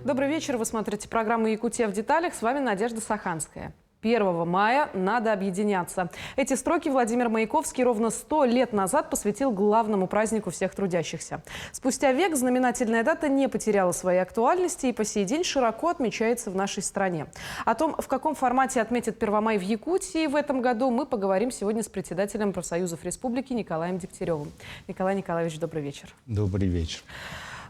Добрый вечер. Вы смотрите программу «Якутия в деталях». С вами Надежда Саханская. 1 мая надо объединяться. Эти строки Владимир Маяковский ровно 100 лет назад посвятил главному празднику всех трудящихся. Спустя век знаменательная дата не потеряла своей актуальности и по сей день широко отмечается в нашей стране. О том, в каком формате отметят Первомай в Якутии в этом году, мы поговорим сегодня с председателем профсоюзов республики Николаем Дегтяревым. Николай Николаевич, добрый вечер. Добрый вечер.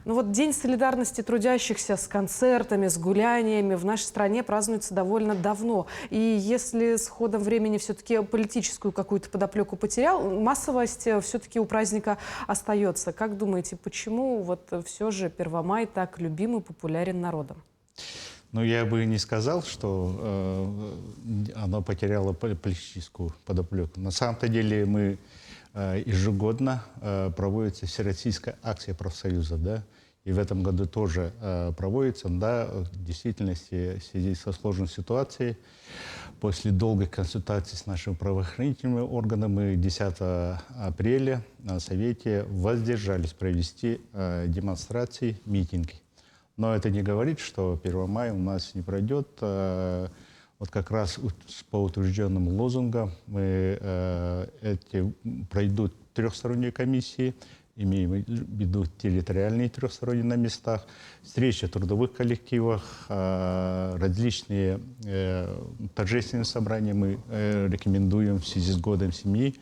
Ну вот День солидарности трудящихся с концертами, с гуляниями в нашей стране празднуется довольно давно. И если с ходом времени все-таки политическую какую-то подоплеку потерял, массовость все-таки у праздника остается. Как думаете, почему вот все же Первомай так любим и популярен народом? Ну, я бы не сказал, что оно потеряло политическую подоплеку. На самом-то деле мы ежегодно проводится всероссийская акция профсоюзов, да, и в этом году тоже проводится, да, в действительности в связи со сложной ситуацией. После долгих консультаций с нашими правоохранительными органами мы 10 апреля на Совете воздержались провести демонстрации, митинги. Но это не говорит, что 1 мая у нас не пройдет. Вот как раз по утвержденным лозунгам пройдут трехсторонние комиссии, имеем в виду территориальные трехсторонние на местах, встречи в трудовых коллективах, различные торжественные собрания. Мы рекомендуем в связи с годом семьи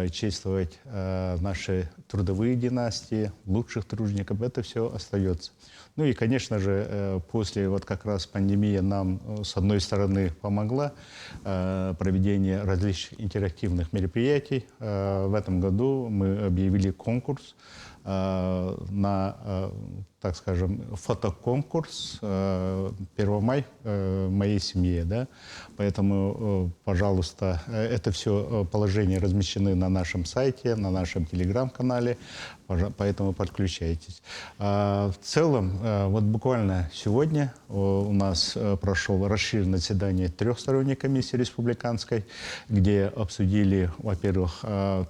чествовать наши трудовые династии, лучших тружеников. Это все остается. Ну и, конечно же, после вот как раз пандемии нам, с одной стороны, помогла проведение различных интерактивных мероприятий. В этом году мы объявили конкурс на, так скажем, фотоконкурс «Первомай моей семье». Да? Поэтому, пожалуйста, это все положения размещены на нашем сайте, на нашем телеграм-канале, поэтому подключайтесь. В целом, вот буквально сегодня у нас прошло расширенное заседание трехсторонней комиссии республиканской, где обсудили, во-первых,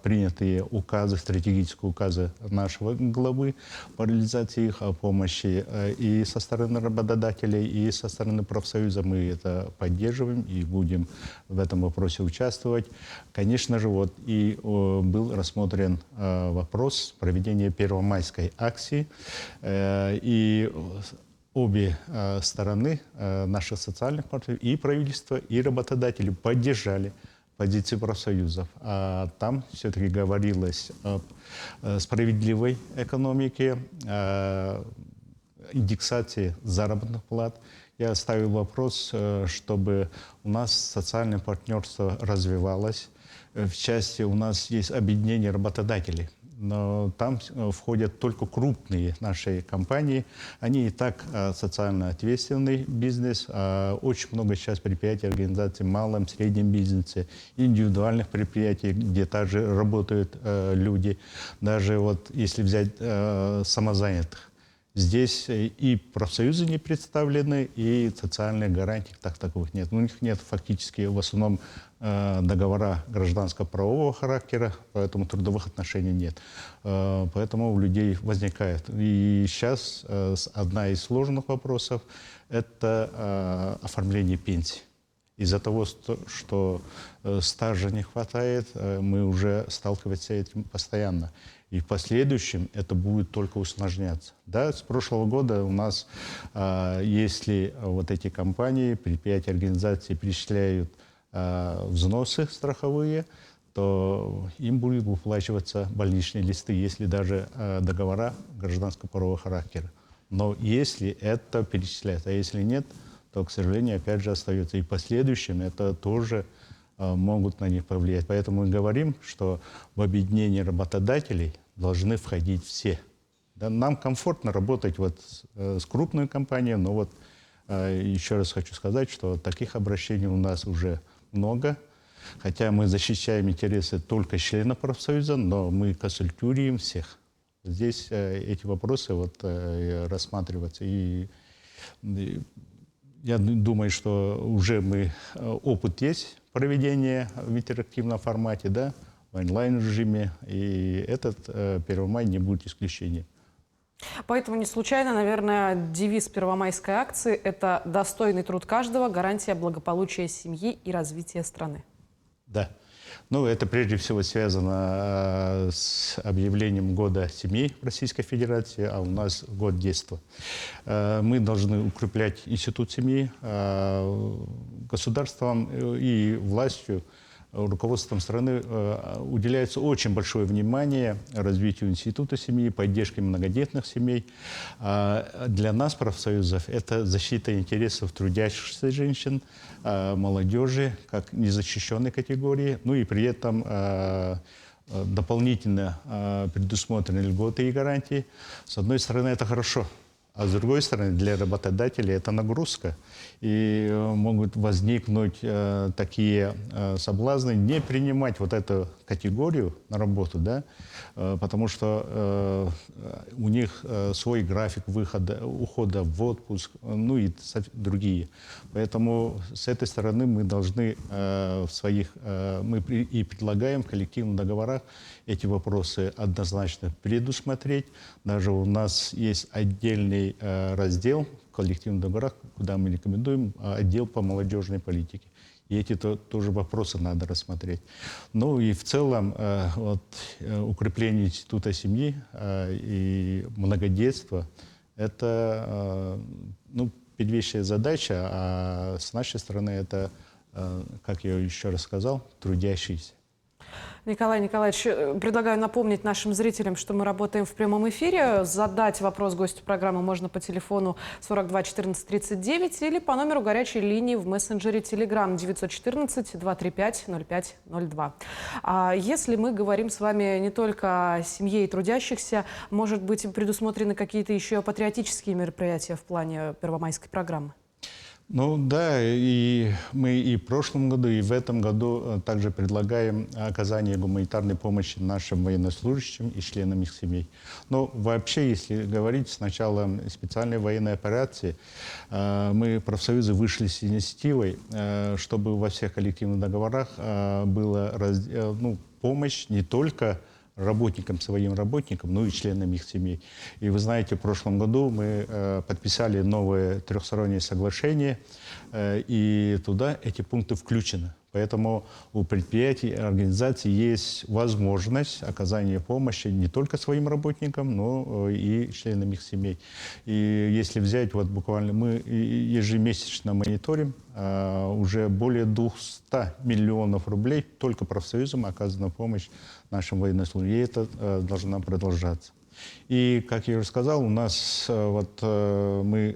принятые указы, стратегические указы нашего главы по реализации их, о помощи и со стороны работодателей, и со стороны профсоюза. Мы это поддерживаем и будем в этом вопросе участвовать. Конечно же, вот и был рассмотрен вопрос проведения первомайской акции. И обе стороны, наших социальных партнеров, и правительство, и работодатели поддержали позиции профсоюзов. А там все-таки говорилось об справедливой экономике, индексации заработных плат. Я ставил вопрос, чтобы у нас социальное партнерство развивалось. В части у нас есть объединение работодателей, но там входят только крупные наши компании. Они и так социально ответственный бизнес. Очень много сейчас предприятий, организаций в малом, среднем бизнесе, индивидуальных предприятий, где также работают люди. Даже вот если взять самозанятых, здесь и профсоюзы не представлены, и социальных гарантий таковых нет. У них нет фактически в основном договора гражданско-правового характера, поэтому трудовых отношений нет. Поэтому у людей возникает. И сейчас одна из сложных вопросов – это оформление пенсии. Из-за того, что стажа не хватает, мы уже сталкиваемся с этим постоянно. И в последующем это будет только усложняться. Да, с прошлого года у нас, если вот эти компании, предприятия, организации перечисляют взносы страховые, то им будут выплачиваться больничные листы, если даже договора гражданско-правового характера. Но если это перечисляется, а если нет, то, к сожалению, опять же остается. И в последующем это тоже могут на них повлиять. Поэтому мы говорим, что в объединение работодателей должны входить все. Да, нам комфортно работать вот с крупной компанией, но вот еще раз хочу сказать, что таких обращений у нас уже много. Хотя мы защищаем интересы только членов профсоюза, но мы консультируем всех. Здесь эти вопросы вот рассматриваются. И я думаю, что уже опыт есть проведения в интерактивном формате, да, в онлайн-режиме, и этот 1 мая не будет исключением. Поэтому не случайно, наверное, девиз первомайской акции – это «Достойный труд каждого, гарантия благополучия семьи и развития страны». Да. Ну, это прежде всего связано с объявлением года семей в Российской Федерации, а у нас год детства. Мы должны укреплять институт семьи государством и властью. Руководством страны уделяется очень большое внимание развитию института семьи, поддержке многодетных семей. Для нас, профсоюзов, это защита интересов трудящихся женщин, молодежи, как незащищенной категории, ну и при этом дополнительно предусмотрены льготы и гарантии. С одной стороны, это хорошо. А с другой стороны, для работодателей это нагрузка. И могут возникнуть такие соблазны не принимать вот эту категорию на работу, да, потому что у них свой график ухода в отпуск, ну и другие. Поэтому с этой стороны мы должны мы и предлагаем в коллективных договорах эти вопросы однозначно предусмотреть. Даже у нас есть отдельный раздел в коллективных договорах, куда мы рекомендуем отдел по молодежной политике. И эти тоже вопросы надо рассмотреть. Ну и в целом укрепление института семьи и многодетства – это первейшая задача, а с нашей стороны это, как я еще раз сказал, трудящиеся. Николай Николаевич, предлагаю напомнить нашим зрителям, что мы работаем в прямом эфире. Задать вопрос гостю программы можно по телефону 42 14 39 или по номеру горячей линии в мессенджере Telegram 914 235 0502. А если мы говорим с вами не только о семье и трудящихся, может быть, предусмотрены какие-то еще патриотические мероприятия в плане первомайской программы? Ну да, и мы и в прошлом году, и в этом году также предлагаем оказание гуманитарной помощи нашим военнослужащим и членам их семей. Но вообще, если говорить, с началом специальной военной операции мы, профсоюзы, вышли с инициативой, чтобы во всех коллективных договорах была помощь не только своим работникам, но и членам их семей. И вы знаете, в прошлом году мы подписали новое трехстороннее соглашение, и туда эти пункты включены. Поэтому у предприятий и организаций есть возможность оказания помощи не только своим работникам, но и членам их семей. И если взять, вот буквально мы ежемесячно мониторим, уже более 200 миллионов рублей только профсоюзам оказана помощь нашим военнослужащим. И это должна продолжаться. И, как я уже сказал, у нас мы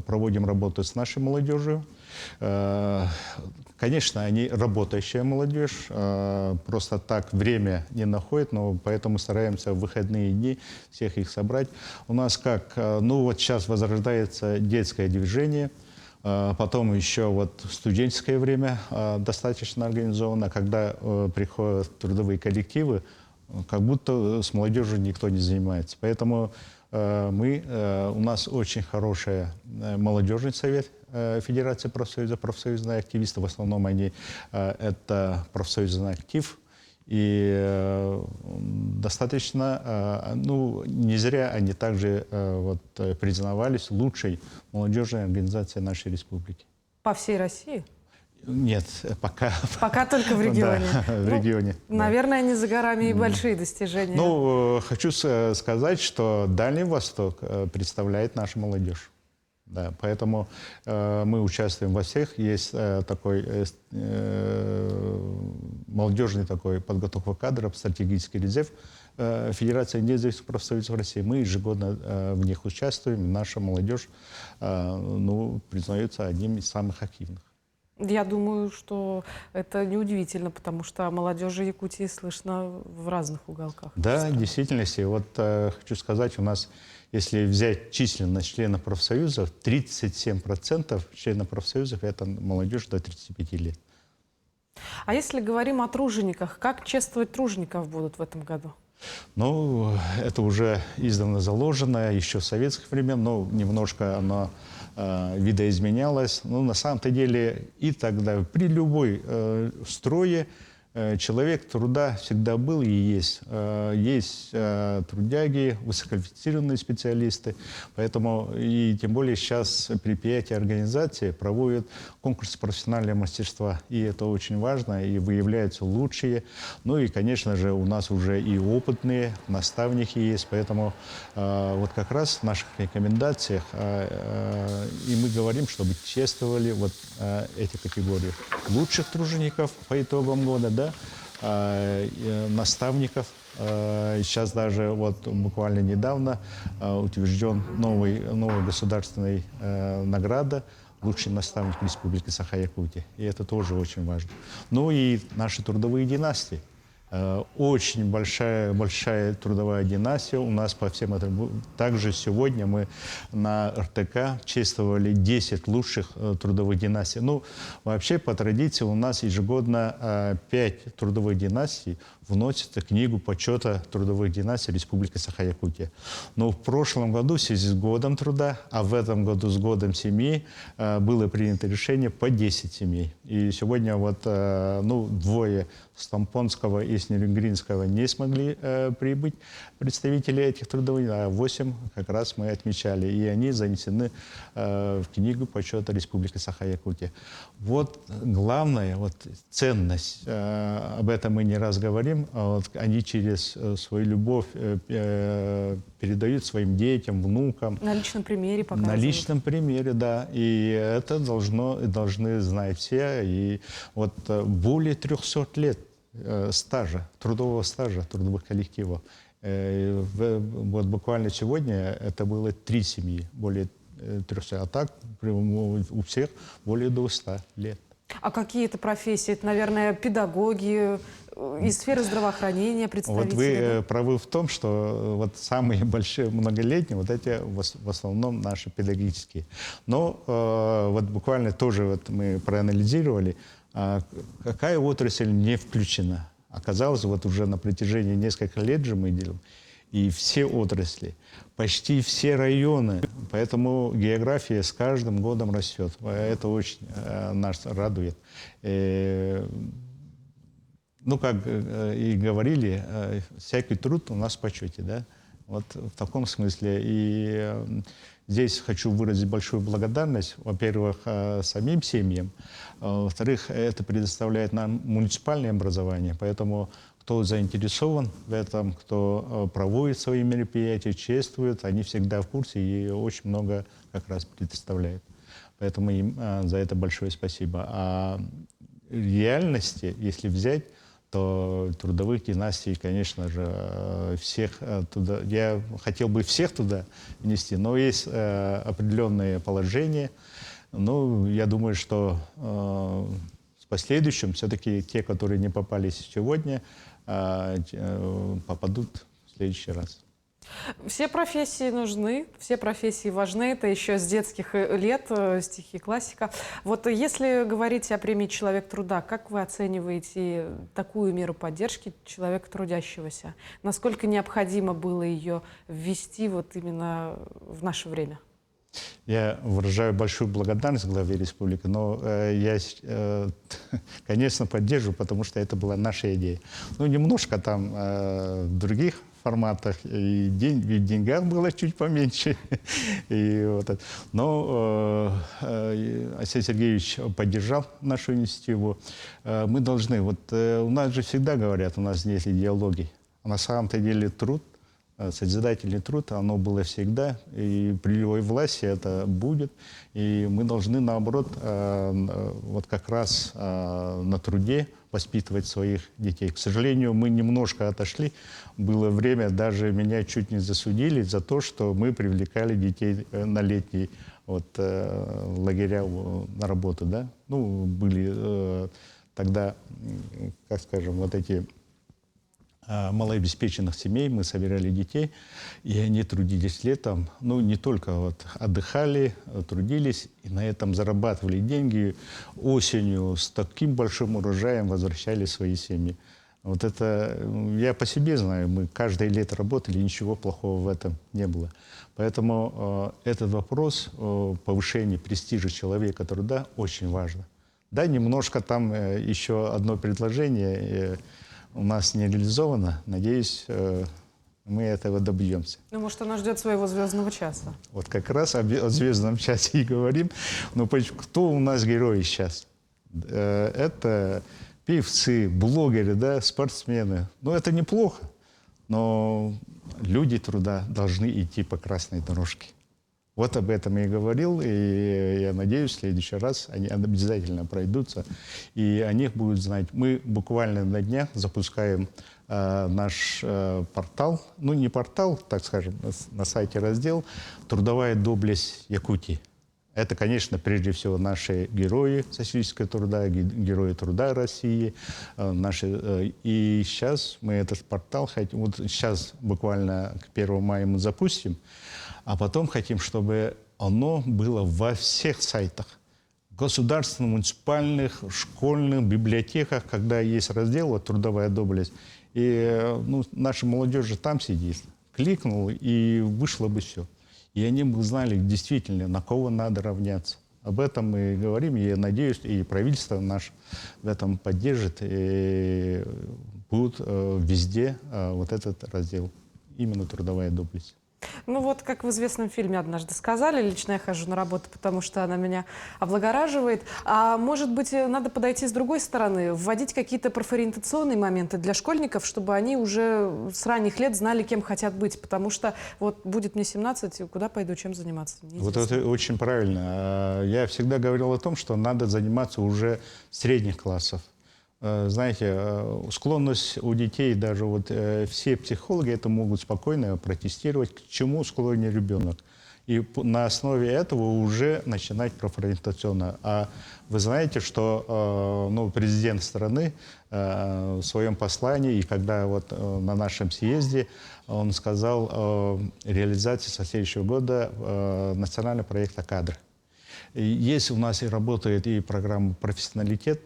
проводим работу с нашей молодежью. Конечно, они работающая молодежь, просто так время не находит, но поэтому стараемся в выходные дни всех их собрать. У нас сейчас возрождается детское движение, потом еще студенческое время достаточно организовано, когда приходят трудовые коллективы, как будто с молодежью никто не занимается. Поэтому у нас очень хороший молодежный совет Федерации профсоюза, профсоюзные активисты. В основном это профсоюзный актив. И достаточно, не зря они также признавались лучшей молодежной организацией нашей республики. По всей России? Нет, пока. Пока только в регионе. Да, в регионе. Наверное, не за горами и большие достижения. Хочу сказать, что Дальний Восток представляет наша молодежь. Да, поэтому мы участвуем во всех. Есть такой молодежный подготовка кадров, стратегический резерв Федерации независимых профсоюзов России. Мы ежегодно в них участвуем. Наша молодежь признается одним из самых активных. Я думаю, что это неудивительно, потому что молодежи Якутии слышно в разных уголках. Да, в действительности. Хочу сказать, у нас, если взять численность членов профсоюзов, 37% членов профсоюзов – это молодежь до 35 лет. А если говорим о тружениках, как чествовать тружеников будут в этом году? Это уже издавна заложено, еще с советских времен, но немножко оно видоизменялось. На самом-то деле и тогда при любой строе Человек труда всегда был и есть. Есть трудяги, высококвалифицированные специалисты. Поэтому и тем более сейчас предприятия, организации проводят конкурсы профессионального мастерства. И это очень важно, и выявляются лучшие. Ну и, конечно же, у нас уже и опытные наставники есть. Поэтому вот как раз в наших рекомендациях и мы говорим, чтобы чествовали вот эти категории лучших тружеников по итогам года, да, наставников. Сейчас даже вот буквально недавно утвержден новая государственная награда «Лучший наставник Республики Саха-Якутия». И это тоже очень важно. Ну и наши трудовые династии. Очень большая трудовая династия у нас по всем этим. Также сегодня мы на РТК чествовали 10 лучших трудовых династий. Ну, вообще, по традиции, у нас ежегодно 5 трудовых династий вносятся в книгу почета трудовых династий Республики Саха-Якутия. Но в прошлом году, в связи с годом труда, а в этом году с годом семьи, было принято решение по 10 семей. И сегодня вот, ну, двое Стампонского и Снерингринского не смогли прибыть, представители этих трудовых, а 8 как раз мы отмечали. И они занесены в книгу почета Республики Саха-Якутия. Вот главная вот, ценность, об этом мы не раз говорим, вот они через свою любовь передают своим детям, внукам. На личном примере показывают. На личном примере, да. И это должны знать все. И вот более 300 лет стажа, трудового стажа, трудовых коллективов. Вот буквально сегодня это было 3 семьи, более 300. А так у всех более 200 лет. А какие это профессии? Это, наверное, педагоги, из сферы здравоохранения представители? Вот вы правы в том, что вот самые большие, многолетние, вот эти в основном наши педагогические. Но вот буквально тоже вот мы проанализировали, какая отрасль не включена. Оказалось, вот уже на протяжении нескольких лет же мы делаем, и все отрасли, почти все районы. Поэтому география с каждым годом растет. Это очень нас радует. Ну, как и говорили, всякий труд у нас в почете, да? Вот в таком смысле. И здесь хочу выразить большую благодарность, во-первых, самим семьям, во-вторых, это предоставляет нам муниципальное образование, поэтому кто заинтересован в этом, кто проводит свои мероприятия, чествует, они всегда в курсе и очень много как раз предоставляют. Поэтому им за это большое спасибо. А в реальности, если взять, то трудовых династий, конечно же, всех туда, я хотел бы всех туда внести, но есть определенные положения. Ну, я думаю, что в последующем все-таки те, которые не попались сегодня, попадут в следующий раз. Все профессии нужны, все профессии важны. Это еще с детских лет, стихи классика. Вот если говорить о премии «Человек труда», как вы оцениваете такую меру поддержки человека трудящегося? Насколько необходимо было ее ввести вот именно в наше время? Я выражаю большую благодарность главе республики, но я, конечно, поддерживаю, потому что это была наша идея. Ну, немножко там в других форматах, и в деньгах было чуть поменьше. И вот это. Но Алексей Сергеевич поддержал нашу инициативу. Мы должны, вот у нас же всегда говорят, у нас нет идеологии. А на самом-то деле труд, созидательный труд, оно было всегда, и при любой власти это будет. И мы должны, наоборот, вот как раз на труде воспитывать своих детей. К сожалению, мы немножко отошли. Было время, даже меня чуть не засудили за то, что мы привлекали детей на летние лагеря на работу. Да? Ну, были тогда, как скажем, вот эти малообеспеченных семей, мы собирали детей, и они трудились летом, ну, не только вот отдыхали, трудились, и на этом зарабатывали деньги, осенью с таким большим урожаем возвращали свои семьи. Вот это, я по себе знаю, мы каждое лето работали, ничего плохого в этом не было. Поэтому этот вопрос повышения престижа человека труда очень важно. Да, немножко там еще одно предложение у нас не реализовано. Надеюсь, мы этого добьемся. Ну, может, она ждет своего звездного часа. Вот как раз о звездном часе и говорим. Но кто у нас герои сейчас? Это певцы, блогеры, да, спортсмены. Ну, это неплохо, но люди труда должны идти по красной дорожке. Вот об этом я и говорил, и я надеюсь, в следующий раз они обязательно пройдутся, и о них будут знать. Мы буквально на днях запускаем наш портал, ну не портал, так скажем, на сайте раздел «Трудовая доблесть Якутии». Это, конечно, прежде всего наши герои социалистического труда, герои труда России. И сейчас мы этот портал хотим, вот сейчас буквально к 1 мая мы запустим, а потом хотим, чтобы оно было во всех сайтах. Государственных, муниципальных, школьных, библиотеках, когда есть раздел вот, «Трудовая доблесть». И наша молодежь же там сидит. Кликнул, и вышло бы все. И они бы знали действительно, на кого надо равняться. Об этом мы говорим, и я надеюсь, и правительство наше в этом поддержит, и будет везде вот этот раздел, именно «Трудовая доблесть». Ну вот, как в известном фильме однажды сказали, лично я хожу на работу, потому что она меня облагораживает. А может быть, надо подойти с другой стороны, вводить какие-то профориентационные моменты для школьников, чтобы они уже с ранних лет знали, кем хотят быть. Потому что вот будет мне 17, куда пойду, чем заниматься? Вот это очень правильно. Я всегда говорил о том, что надо заниматься уже средних классов. Знаете, склонность у детей, даже вот все психологи это могут спокойно протестировать, к чему склонен ребенок. И на основе этого уже начинать профориентационно. А вы знаете, что президент страны в своем послании, и когда вот на нашем съезде, он сказал реализации со следующего года национального проекта «Кадры». Есть у нас и работает и программа «Профессионалитет».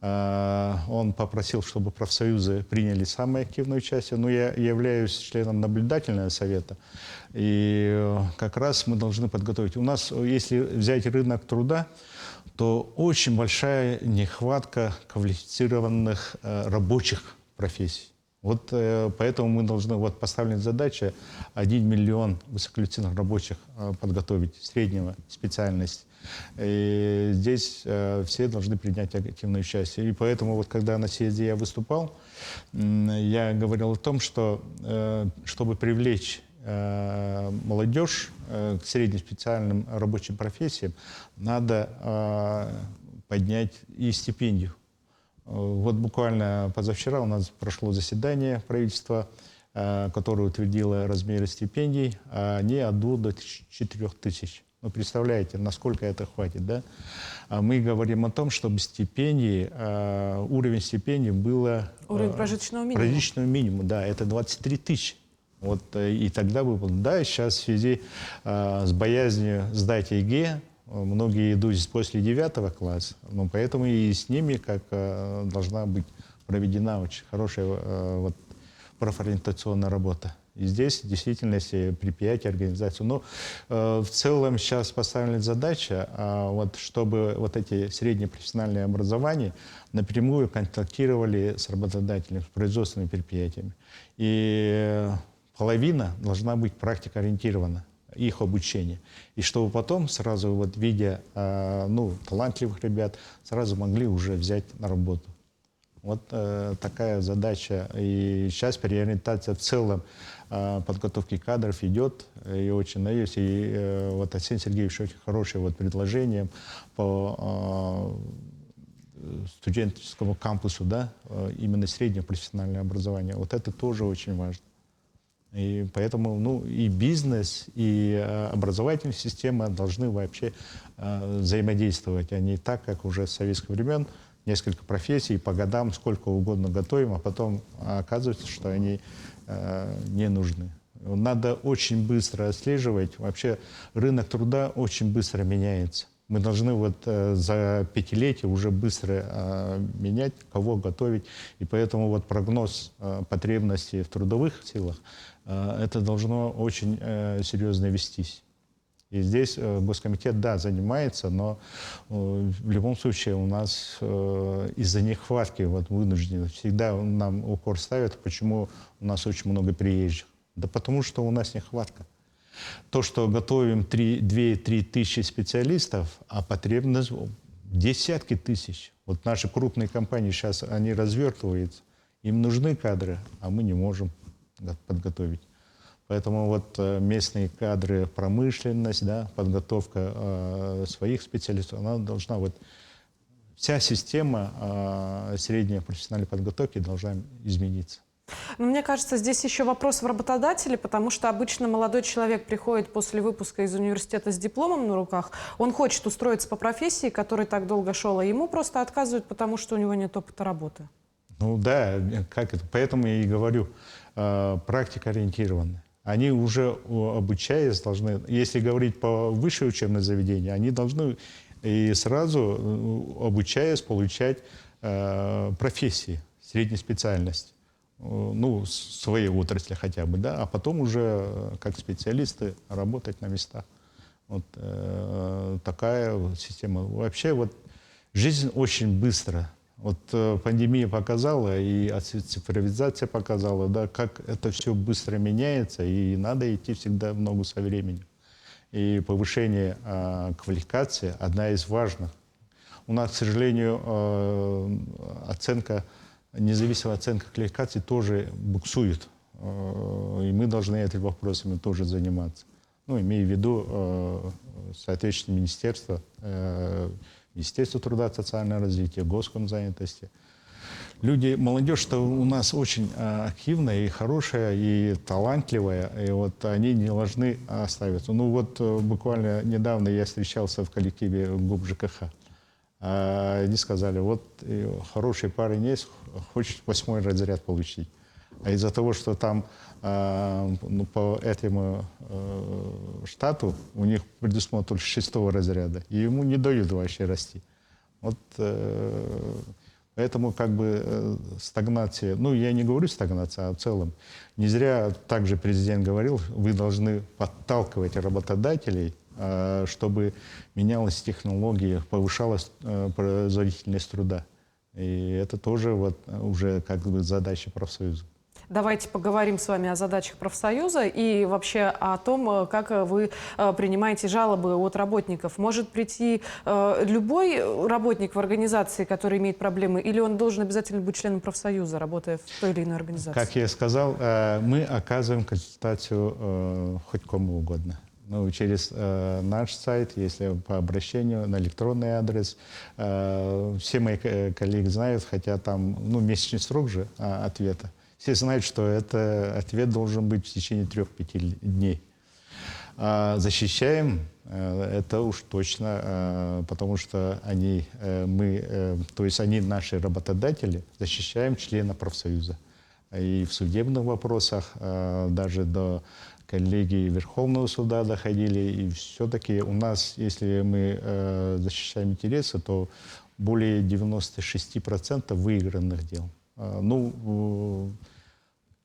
Он попросил, чтобы профсоюзы приняли самое активное участие. Но я являюсь членом наблюдательного совета. И как раз мы должны подготовить. У нас, если взять рынок труда, то очень большая нехватка квалифицированных рабочих профессий. Вот поэтому мы должны, вот поставлена задача 1 миллион высококвалифицированных рабочих подготовить, среднего специальности. И здесь все должны принять активное участие. И поэтому, вот, когда на съезде я выступал, я говорил о том, что чтобы привлечь молодежь к среднеспециальным рабочим профессиям, надо поднять и стипендию. Вот буквально позавчера у нас прошло заседание правительства, которое утвердило размеры стипендий, они от 2 до 4 тысяч. Вы представляете, насколько это хватит, да? Мы говорим о том, чтобы стипендии, уровень стипендий было... Уровень прожиточного минимума. Прожиточного минимума, да, это 23 тысячи. Вот, и тогда бы... Да, сейчас в связи с боязнью сдать ЕГЭ, многие идут после 9 класса, но поэтому и с ними как должна быть проведена очень хорошая вот, профориентационная работа. И здесь действительно, если предприятия, организации. Но в целом сейчас поставлена задача, вот, чтобы вот эти среднепрофессиональные образования напрямую контактировали с работодателями, с производственными предприятиями. И половина должна быть практикоориентирована, их обучение. И чтобы потом сразу, вот, видя талантливых ребят, сразу могли уже взять на работу. Вот такая задача. И сейчас переориентация в целом подготовки кадров идет. И очень надеюсь. И вот Арсений Сергеевич очень хорошее вот предложение по студенческому кампусу, да, именно среднее профессиональное образование. Вот это тоже очень важно. И поэтому и бизнес, и образовательная система должны вообще взаимодействовать, а не так, как уже с советских времен. Несколько профессий, по годам сколько угодно готовим, а потом оказывается, что они не нужны. Надо очень быстро отслеживать. Вообще рынок труда очень быстро меняется. Мы должны вот за пятилетие уже быстро менять, кого готовить. И поэтому вот прогноз потребностей в трудовых силах, это должно очень серьезно вестись. И здесь Госкомитет, да, занимается, но в любом случае у нас из-за нехватки вот, вынуждены, всегда нам укор ставят, почему у нас очень много приезжих. Да потому что у нас нехватка. То, что готовим 2-3 тысячи специалистов, а потребность десятки тысяч. Вот наши крупные компании сейчас, они развертываются, им нужны кадры, а мы не можем подготовить. Поэтому вот местные кадры, промышленность, да, подготовка своих специалистов, она должна вот вся система средней профессиональной подготовки должна измениться. Но мне кажется, здесь еще вопрос в работодателе, потому что обычно молодой человек приходит после выпуска из университета с дипломом на руках, он хочет устроиться по профессии, которой так долго шел, а ему просто отказывают, потому что у него нет опыта работы. Ну да, как это? Поэтому я и говорю, практика ориентированная. Они уже, обучаясь, должны, если говорить по высшее учебное заведение, они должны и сразу, обучаясь, получать профессии, средней специальности. Ну, своей отрасли хотя бы, да, а потом уже как специалисты работать на местах. Вот такая вот система. Вообще вот жизнь очень быстро. Вот пандемия показала, и цифровизация показала, да, как это все быстро меняется, и надо идти всегда в ногу со временем. И повышение квалификации – одна из важных. У нас, к сожалению, независимая оценка квалификации тоже буксует. И мы должны этими вопросами тоже заниматься. Ну, имея в виду соответствующее Министерство труда и социального развития, Госкомзанятости. Люди, молодежь-то у нас очень активная и хорошая, и талантливая, и вот они не должны оставиться. Ну вот буквально недавно я встречался в коллективе ГУП ЖКХ. Они сказали, вот хороший парень есть, хочет 8-й разряд получить. А из-за того, что там по этому штату у них предусмотрено 6-го разряда, и ему не дают вообще расти. Вот поэтому как бы стагнация, ну я не говорю стагнация, а в целом. Не зря также президент говорил, вы должны подталкивать работодателей, чтобы менялась технология, повышалась производительность труда. И это тоже вот уже как бы задача профсоюза. Давайте поговорим с вами о задачах профсоюза и вообще о том, как вы принимаете жалобы от работников. Может прийти любой работник в организации, который имеет проблемы, или он должен обязательно быть членом профсоюза, работая в той или иной организации? Как я сказал, мы оказываем консультацию хоть кому угодно. Ну, через наш сайт, если по обращению на электронный адрес. Все мои коллеги знают, хотя там месячный срок же ответа. Все знают, что это ответ должен быть в течение 3-5 дней. Защищаем это уж точно, потому что они наши работодатели, защищаем члена профсоюза. И в судебных вопросах даже до коллегии Верховного суда доходили. И все-таки у нас, если мы защищаем интересы, то более 96% выигранных дел.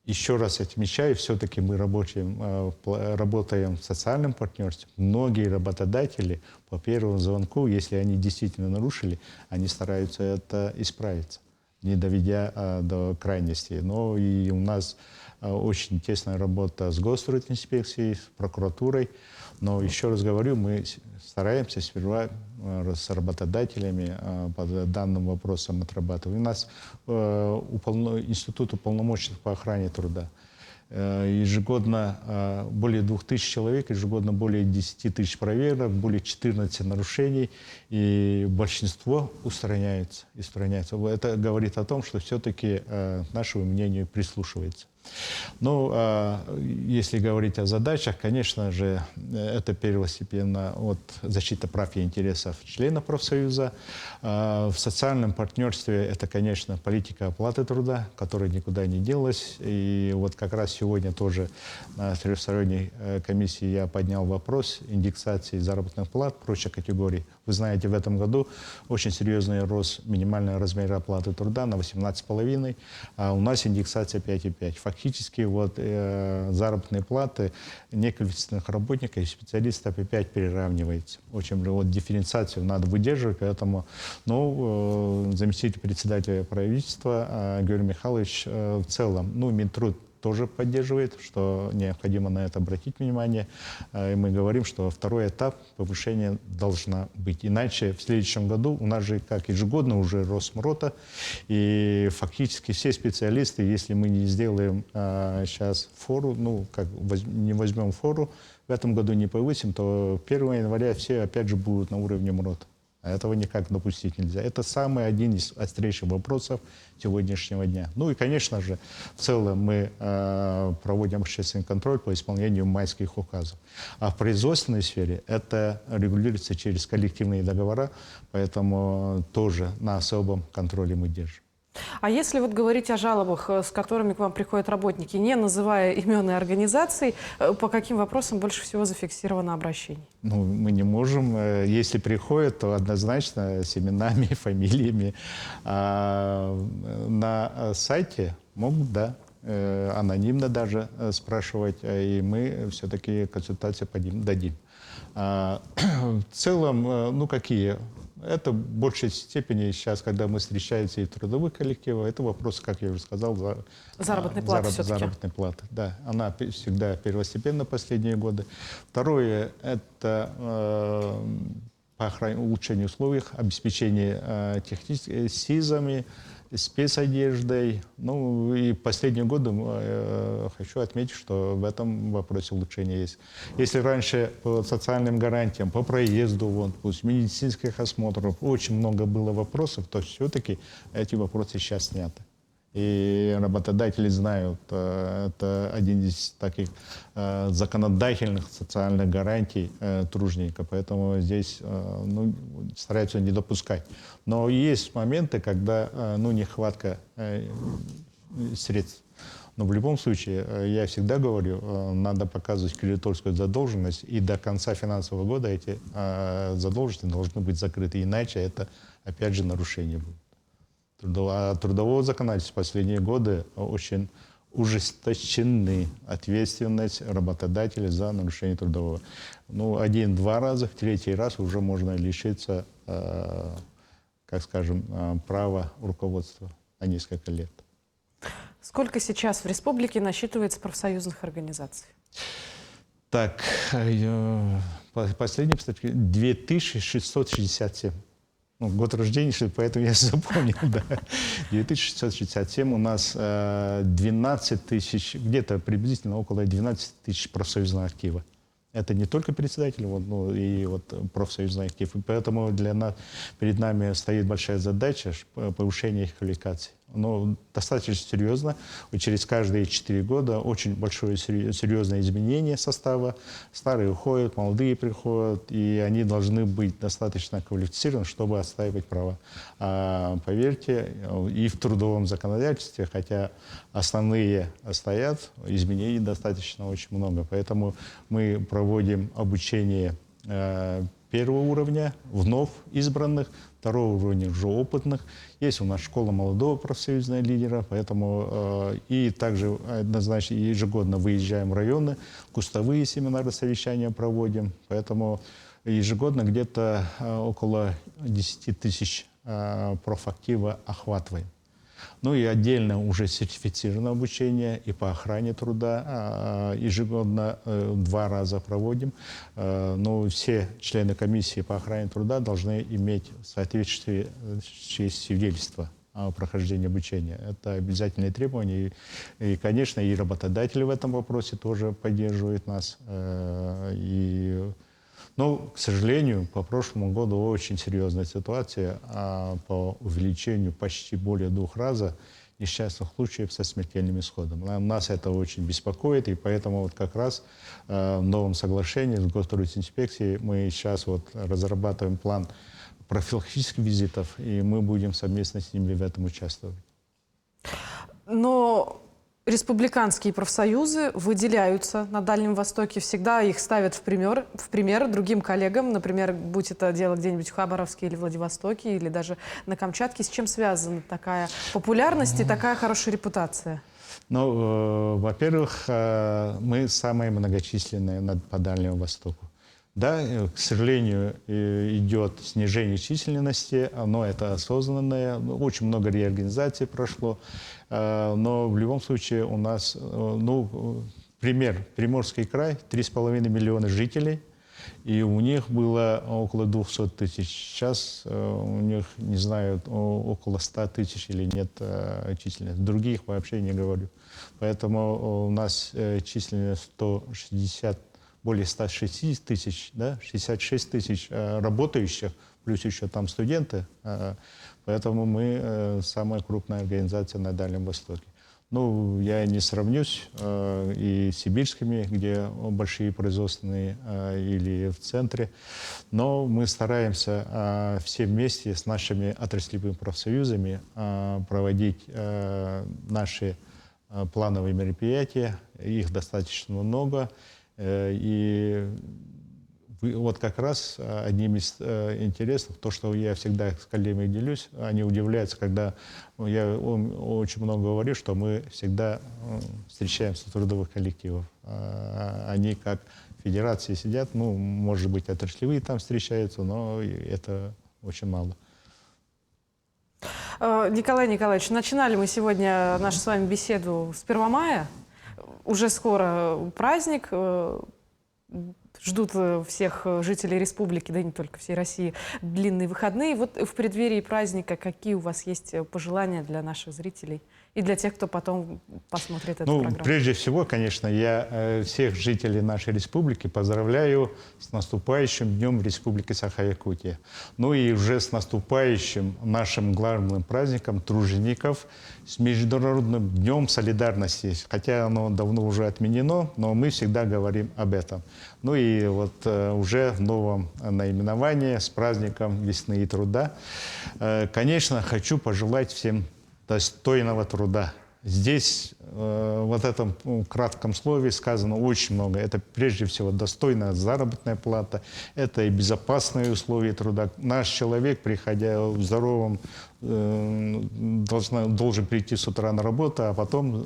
Еще раз отмечаю, все-таки мы работаем в социальном партнерстве. Многие работодатели по первому звонку, если они действительно нарушили, они стараются это исправить, не доведя до крайности. Но и у нас очень тесная работа с Гострудинспекцией, с прокуратурой. Но еще раз говорю, мы стараемся сперва с работодателями по данным вопросам отрабатывать. У нас Институт уполномоченных по охране труда. Ежегодно более 2000 человек, ежегодно более 10 тысяч проверок, более 14 нарушений, и большинство устраняется. Это говорит о том, что все-таки нашему мнению прислушивается. Но если говорить о задачах, конечно же, это первостепенно защита прав и интересов членов профсоюза. В социальном партнерстве это, конечно, политика оплаты труда, которая никуда не делась. И вот как раз сегодня тоже на трехсторонней комиссии я поднял вопрос индексации заработных плат прочих категорий. Вы знаете, в этом году очень серьезный рост минимального размера оплаты труда на 18,5, а у нас индексация 5,5. фактически вот, заработные платы неквалифицированных работников и специалистов опять переравнивается. Очень вот, дифференциацию надо выдерживать, поэтому заместитель председателя правительства Георгий Михайлович в целом, Минтруд тоже поддерживает, что необходимо на это обратить внимание. И мы говорим, что второй этап повышения должна быть. Иначе в следующем году у нас же как ежегодно уже рост МРОТа. И фактически все специалисты, если мы не сделаем сейчас фору, не возьмем фору, в этом году не повысим, то 1 января все опять же будут на уровне МРОТа. А этого никак допустить нельзя. Это самый один из острейших вопросов сегодняшнего дня. И, конечно же, в целом мы проводим общественный контроль по исполнению майских указов. А в производственной сфере это регулируется через коллективные договора, поэтому тоже на особом контроле мы держим. А если вот говорить о жалобах, с которыми к вам приходят работники, не называя имен и организаций, по каким вопросам больше всего зафиксировано обращение? Мы не можем. Если приходят, то однозначно с именами, фамилиями. На сайте могут, да, анонимно даже спрашивать, и мы все-таки консультации дадим. В целом, какие? Это в большей степени сейчас, когда мы встречаемся и в трудовых коллективах, это вопрос, как я уже сказал, заработной платы все-таки. Заработной платы, да. Она всегда первостепенна последние годы. Второе, это по улучшению условий, обеспечение СИЗами, спецодеждой. И последние годы хочу отметить, что в этом вопросе улучшения есть. Если раньше по социальным гарантиям, по проезду, пусть медицинских осмотров очень много было вопросов, то все-таки эти вопросы сейчас сняты. И работодатели знают, это один из таких законодательных социальных гарантий труженика, поэтому здесь стараются не допускать. Но есть моменты, когда нехватка средств. Но в любом случае, я всегда говорю, надо показывать кредиторскую задолженность, и до конца финансового года эти задолженности должны быть закрыты, иначе это, опять же, нарушение будет. Трудового законодательства в последние годы очень ужесточены ответственность руководителя за нарушение трудового. 1-2 раза, в 3-й раз уже можно лишиться, права руководства на несколько лет. Сколько сейчас в республике насчитывается профсоюзных организаций? Так, последний 2667. Год рождения, поэтому я запомнил, да. 2667, у нас 12 тысяч, где-то приблизительно около 12 тысяч профсоюзного актива. Это не только председатель, и профсоюзный актив. И поэтому перед нами стоит большая задача повышения их квалификации. Но достаточно серьезно. Через каждые 4 года очень большое серьезное изменение состава. Старые уходят, молодые приходят, и они должны быть достаточно квалифицированы, чтобы отстаивать права. Поверьте, и в трудовом законодательстве, хотя основные стоят, изменений достаточно очень много. Поэтому мы проводим обучение первого уровня, вновь избранных, второго уровня уже опытных. Есть у нас школа молодого профсоюзного лидера, поэтому и также однозначно ежегодно выезжаем в районы, кустовые семинары, совещания проводим. Поэтому ежегодно где-то около 10 тысяч профактива охватываем. И отдельно уже сертифицированное обучение и по охране труда ежегодно 2 раза проводим. Но все члены комиссии по охране труда должны иметь соответствующее свидетельство о прохождении обучения. Это обязательные требования. И, конечно, и работодатели в этом вопросе тоже поддерживают нас. Но, к сожалению, по прошлому году очень серьезная ситуация по увеличению почти более 2 раз несчастных случаев со смертельным исходом. Нас это очень беспокоит, и поэтому как раз в новом соглашении с Гострудинспекцией мы сейчас разрабатываем план профилактических визитов, и мы будем совместно с ними в этом участвовать. Но республиканские профсоюзы выделяются на Дальнем Востоке, всегда их ставят в пример другим коллегам, например, будь это дело где-нибудь в Хабаровске или Владивостоке, или даже на Камчатке. С чем связана такая популярность и такая хорошая репутация? Ну, во-первых, мы самые многочисленные по Дальнему Востоку. Да, к сожалению, идет снижение численности, но это осознанное. Очень много реорганизаций прошло. Но в любом случае у нас, ну, пример, Приморский край, 3,5 миллиона жителей. И у них было около 200 тысяч. Сейчас у них, не знаю, около 100 тысяч или нет численность. Других вообще не говорю. Поэтому у нас численность 160, более 160 тысяч, да, 66 тысяч работающих, плюс еще там студенты. Поэтому мы самая крупная организация на Дальнем Востоке. Ну, я не сравнюсь и с сибирскими, где большие производственные, или в центре, но мы стараемся все вместе с нашими отраслевыми профсоюзами проводить наши плановые мероприятия. Их достаточно много. И вот как раз одним из интересов, то, что я всегда с коллегами делюсь, они удивляются, когда я очень много говорю, что мы всегда встречаемся в трудовых коллективах. Они как федерации сидят, ну, может быть, отраслевые там встречаются, но это очень мало. Николай Николаевич, начинали мы сегодня нашу с вами беседу с 1 мая. Уже скоро праздник. Ждут всех жителей республики, да и не только всей России, длинные выходные. Вот в преддверии праздника какие у вас есть пожелания для наших зрителей и для тех, кто потом посмотрит эту программу? Прежде всего, конечно, я всех жителей нашей республики поздравляю с наступающим Днем Республики Саха-Якутия. Ну и уже с наступающим нашим главным праздником тружеников, с Международным Днем Солидарности. Хотя оно давно уже отменено, но мы всегда говорим об этом. Ну и вот уже в новом наименовании с праздником весны и труда. Конечно, хочу пожелать всем достойного труда. Здесь вот в этом кратком слове сказано очень много. Это прежде всего достойная заработная плата, это и безопасные условия труда. Наш человек, приходя здоровым, должен прийти с утра на работу, а потом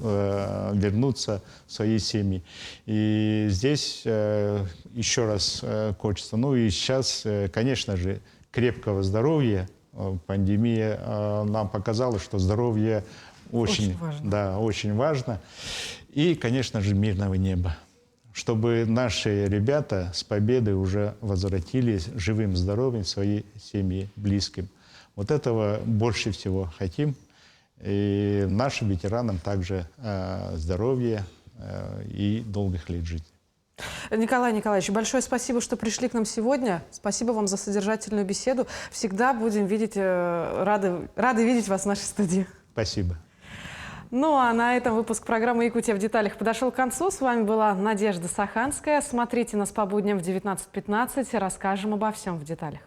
вернуться в свои семьи. И здесь еще раз хочется. Ну и сейчас, конечно же, крепкого здоровья. Пандемия нам показала, что здоровье очень важно. Да, очень важно. И, конечно же, мирного неба. Чтобы наши ребята с победой уже возвратились живым, здоровым в свои семьи, близким. Вот этого больше всего хотим. И нашим ветеранам также здоровья и долгих лет жизни. Николай Николаевич, большое спасибо, что пришли к нам сегодня. Спасибо вам за содержательную беседу. Всегда будем видеть, рады видеть вас в нашей студии. Спасибо. Ну а на этом выпуск программы «Якутия в деталях» подошел к концу. С вами была Надежда Саханская. Смотрите нас по будням в 19:15. Расскажем обо всем в деталях.